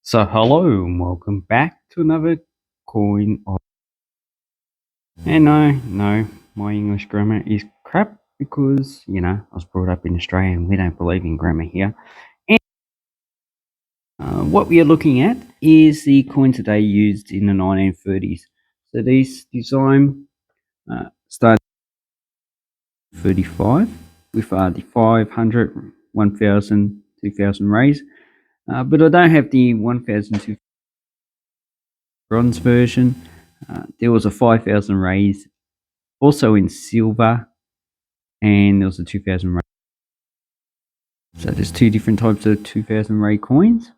So hello and welcome back to another coin of. And no, my English grammar is crap because I was brought up in Australia and we don't believe in grammar here. And what we are looking at is the coin today used in the 1930s. So this design started in 35 with the 500, 1000, 2000 rays, but I don't have the 1000 bronze version. There was a 5000 rays also in silver, and there was a 2000 ray. So there's two different types of 2000 ray coins,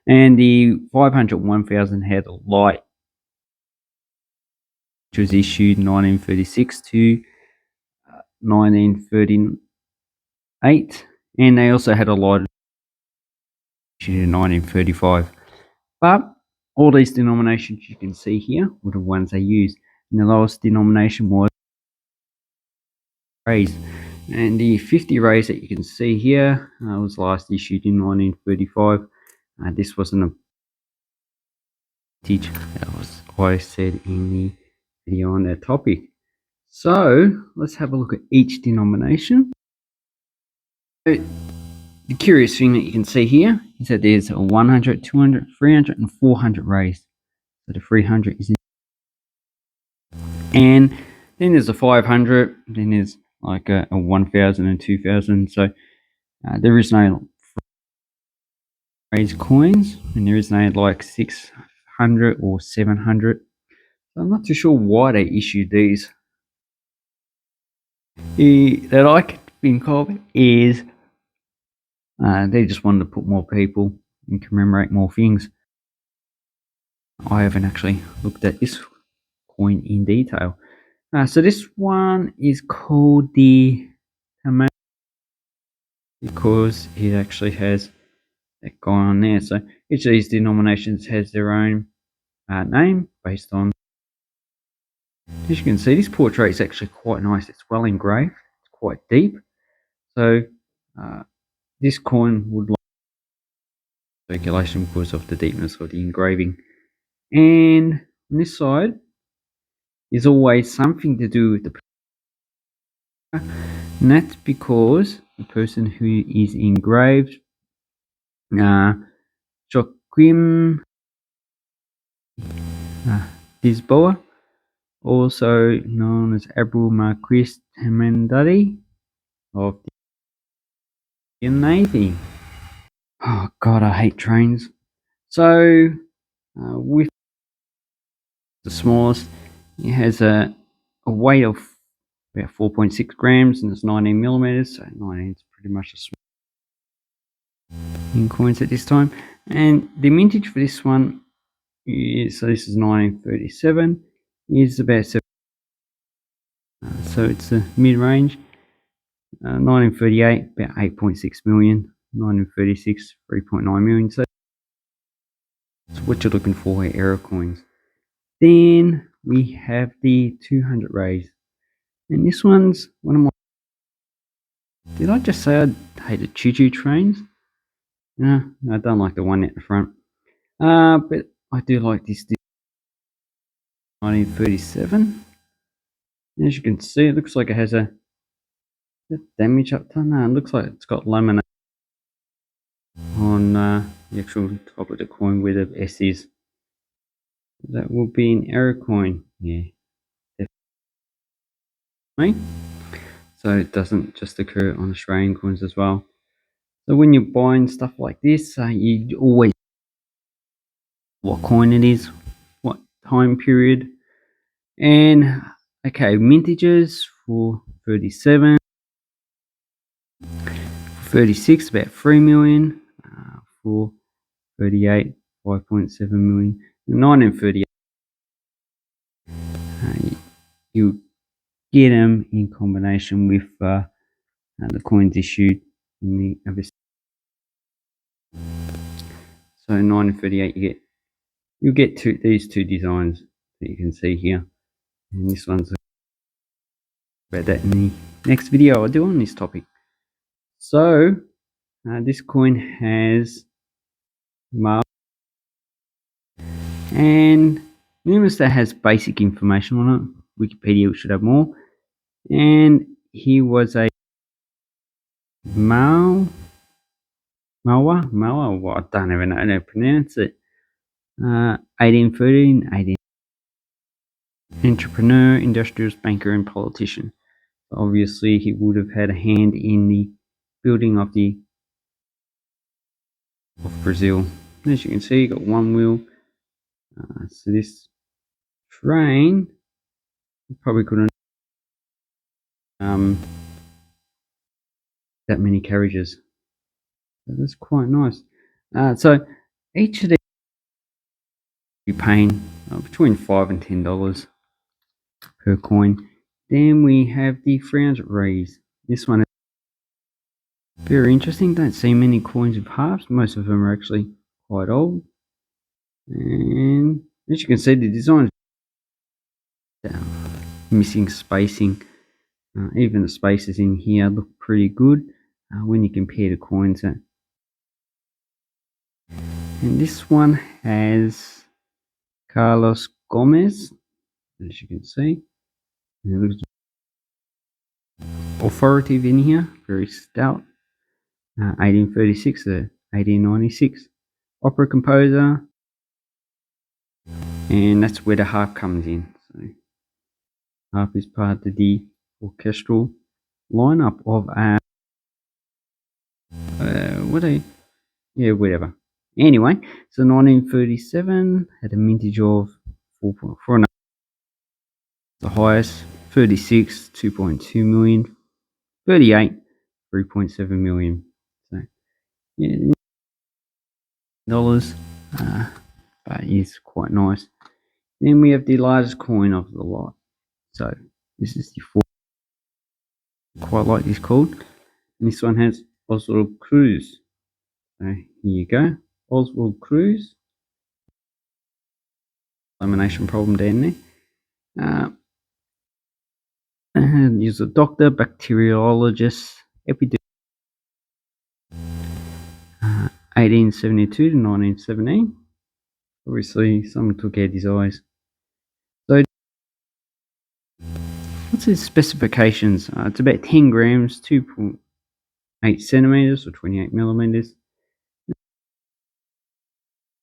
and the 500 1000 had a light, which was issued 1936 to 1938, and they also had a light issued in 1935. But all these denominations you can see here were the ones they used, and the lowest denomination was rays. And the 50 rays that you can see here was last issued in 1935. This wasn't a teach, that was I said in the video on that topic. So let's have a look at each denomination. So, the curious thing that you can see here is that there's a 100, 200, 300, and 400 rays. So the 300 is in, and then there's a 500, then there's like a 1000 and 2000. So there is no raise coins, and there is no like 600 or 700. So I'm not too sure why they issued these. That I can think of is they just wanted to put more people and commemorate more things. I haven't actually looked at this coin in detail. So this one is called the Tama because it actually has that guy on there. So each of these denominations has their own name based on. As you can see, this portrait is actually quite nice. It's well engraved. It's quite deep. So this coin would like circulation because of the deepness of the engraving. And on this side is always something to do with the person, and that's because the person who is engraved, Joachim Lisboa, also known as Abu Marquis Temendari of the Indian Navy. Oh god, I hate trains. So with the smallest, it has a weight of about 4.6 grams and it's 19 millimeters. So 19 is pretty much a small in coins at this time. And the mintage for this one is, so this is 1937, is about 7. So it's a mid-range. 1938, about 8.6 million. 1936, 3.9 million. So that's what you're looking for here, error coins. Then we have the 200 rays. And this one's one of my. Did I just say I hated choo-choo trains? No, I don't like the one at the front. But I do like this 1937. As you can see, it looks like it has a damage up to. No, it looks like it's got laminate on the actual top of the coin where the S is. That will be an error coin. Yeah, definitely. So it doesn't just occur on Australian coins as well. So when you're buying stuff like this, you always what coin it is, what time period, and okay, mintages for 37, 36 about 3 million, for 38 5.7 million, 1938 you get them in combination with the coins issued in the other. So 1938 you get these two designs that you can see here, and this one's about that in the next video I'll do on this topic. So this coin has male, and Loomis that has basic information on it. Wikipedia should have more. And he was a Mao, Mawa, well, I don't even know how to pronounce it. 1813, 18, entrepreneur, industrialist, banker, and politician. Obviously, he would have had a hand in the building of Brazil. As you can see, you got one wheel. So this train probably couldn't that many carriages. So that's quite nice. So each of these will be paying between $5 and $10 per coin. Then we have the 300 reis. This one is very interesting. Don't see many coins with halves. Most of them are actually quite old. And as you can see, the design is missing spacing. Even the spaces in here look pretty good when you compare the coins. And this one has Carlos Gomez, as you can see. And it looks authoritative in here, very stout. 1836 to 1896. Opera composer, and that's where the harp comes in. So, harp is part of the orchestral lineup of whatever. Anyway, so 1937 had a mintage of 4.4. The highest, 36, 2.2 million, 38, 3.7 million. So, yeah, dollars, but it's quite nice. Then we have the largest coin of the lot. So this is the four. Quite like this called. And this one has Oswald Cruz. So here you go, Oswald Cruz. Lamination problem down there. And he's a doctor, bacteriologist, epidemiologist. 1872 to 1917. Obviously, someone took out his eyes. So, what's his specifications? It's about 10 grams, 2.8 centimeters or 28 millimeters.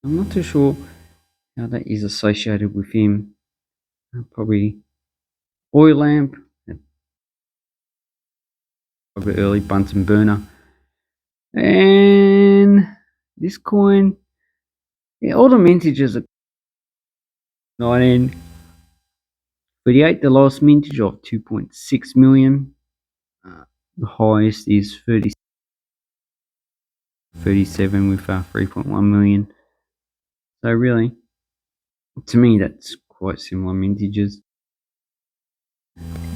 I'm not too sure how that is associated with him. Probably oil lamp, probably early Bunsen burner. And this coin, yeah, all the mintages are 1938, the lowest mintage of 2.6 million. The highest is 37 with 3.1 million. So really, to me, that's quite similar mintages.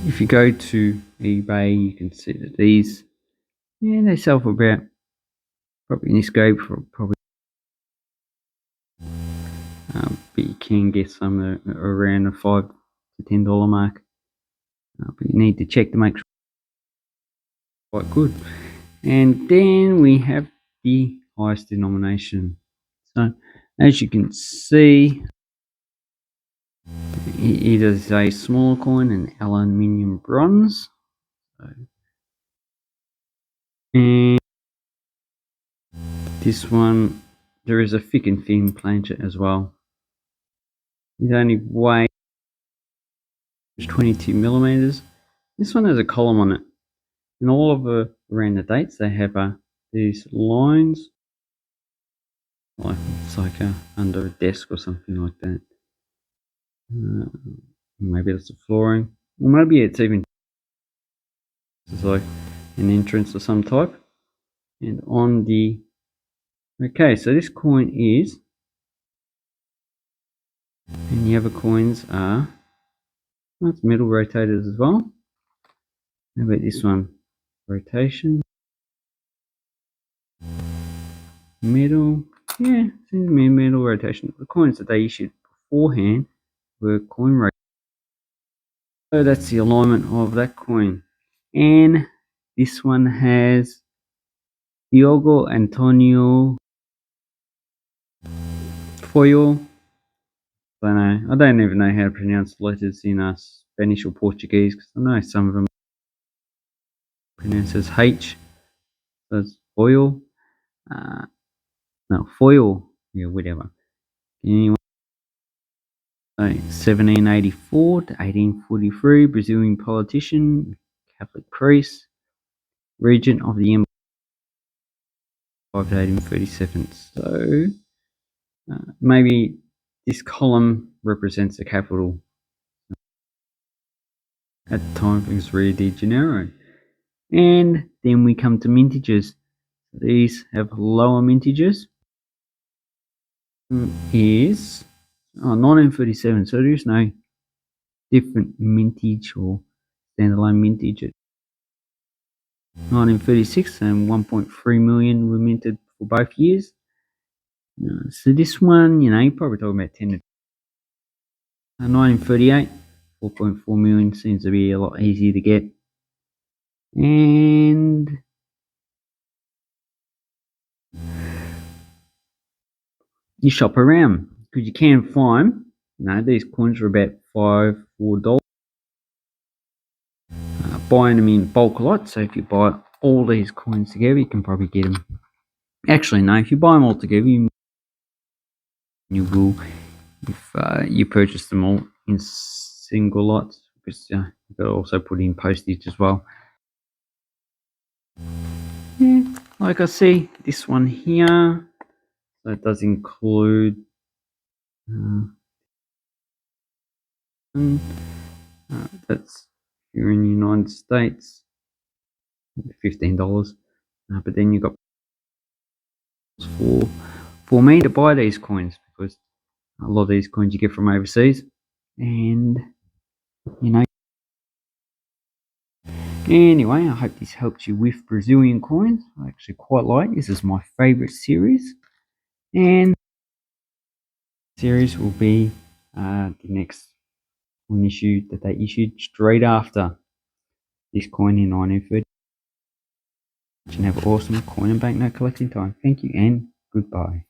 If you go to eBay, you can see that these, yeah, they sell for about, probably in this go for probably, but you can get some around the $5 to $10 mark. But you need to check to make sure it's quite good. And then we have the highest denomination. So as you can see, it is a smaller coin, an aluminium bronze. And this one, there is a thick and thin planchet as well. It only weighs 22 millimeters. This one has a column on it, and all of around the dates they have these lines, like it's like under a desk or something like that. Maybe that's the flooring, or maybe it's even it's like an entrance of some type. And on the so this coin is, and the other coins are, well, it's metal rotated as well. How about this one? Rotation. Metal. Yeah, seems to be metal rotation. The coins that they issued beforehand were coin rotation. So that's the alignment of that coin. And this one has Diogo Antonio foil. I don't even know how to pronounce letters in Spanish or Portuguese because I know some of them pronounce as H. So it's foil. Uh, no, foil. Yeah, whatever. Anyway, so 1784 to 1843, Brazilian politician, Catholic priest, regent of the Empire, 5 to 1837. So maybe this column represents the capital at the time. It was Rio de Janeiro. And then we come to mintages. These have lower mintages. Is 1937, so there's no different mintage or standalone mintage at 1936, and 1.3 million were minted for both years. So this one, you're probably talking about 10 to 1938, 4.4 million seems to be a lot easier to get. And you shop around because you can find, these coins are about $4. Buying them in bulk lots, so if you buy all these coins together, you can probably get them. Actually, no, if you buy them all together, you will, if you purchase them all in single lots, because you've got to also put in postage as well. Yeah, like I see this one here, so it does include that's here in the United States, $15. But then you've got for me to buy these coins because a lot of these coins you get from overseas, and anyway, I hope this helps you with Brazilian coins. I actually quite like this. Is my favorite series, and series will be the next coin issue that they issued straight after this coin in 1930. And have an awesome coin and banknote collecting time. Thank you and goodbye.